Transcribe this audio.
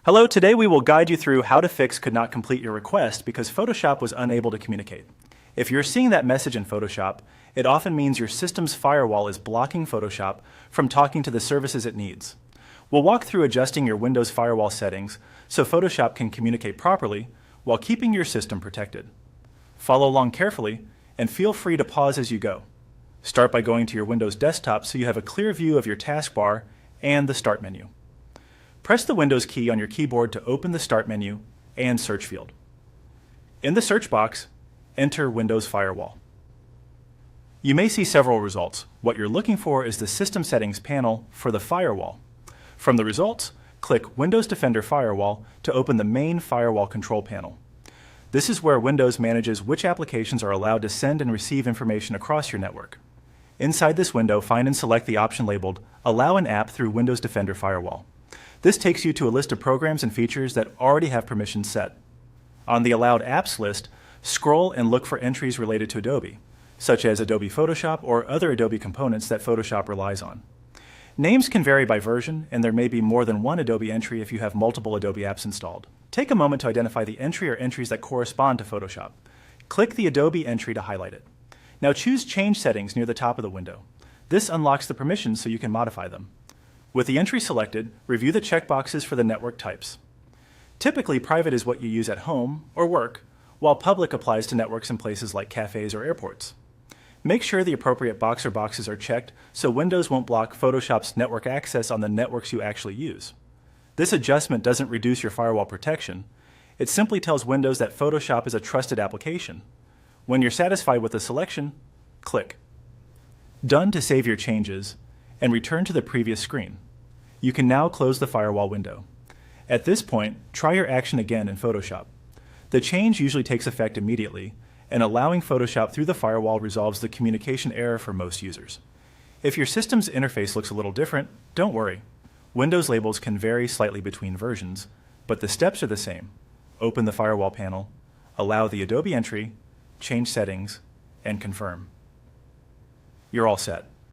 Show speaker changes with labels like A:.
A: Hello, today we will guide you through how to fix could not complete your request because Photoshop was unable to communicate. If you're seeing that message in Photoshop, it often means your system's firewall is blocking Photoshop from talking to the services it needs. We'll walk through adjusting your Windows firewall settings so Photoshop can communicate properly while keeping your system protected. Follow along carefully and feel free to pause as you go. Start by going to your Windows desktop so you have a clear view of your taskbar and the Start menu. Press the Windows key on your keyboard to open the Start menu and search field. In the search box, enter Windows Firewall. You may see several results. What you're looking for is the System Settings panel for the firewall. From the results, click Windows Defender Firewall to open the main firewall control panel. This is where Windows manages which applications are allowed to send and receive information across your network. Inside this window, find and select the option labeled Allow an app through Windows Defender Firewall. This takes you to a list of programs and features that already have permissions set. On the Allowed Apps list, scroll and look for entries related to Adobe, such as Adobe Photoshop or other Adobe components that Photoshop relies on. Names can vary by version, and there may be more than one Adobe entry if you have multiple Adobe apps installed. Take a moment to identify the entry or entries that correspond to Photoshop. Click the Adobe entry to highlight it. Now choose Change Settings near the top of the window. This unlocks the permissions so you can modify them. With the entry selected, review the checkboxes for the network types. Typically, private is what you use at home or work, while public applies to networks in places like cafes or airports. Make sure the appropriate box or boxes are checked so Windows won't block Photoshop's network access on the networks you actually use. This adjustment doesn't reduce your firewall protection. It simply tells Windows that Photoshop is a trusted application. When you're satisfied with the selection, click Done to save your changes and return to the previous screen. You can now close the firewall window. At this point, try your action again in Photoshop. The change usually takes effect immediately, and allowing Photoshop through the firewall resolves the communication error for most users. If your system's interface looks a little different, don't worry. Windows labels can vary slightly between versions, but the steps are the same. Open the firewall panel, allow the Adobe entry, change settings, and confirm. You're all set.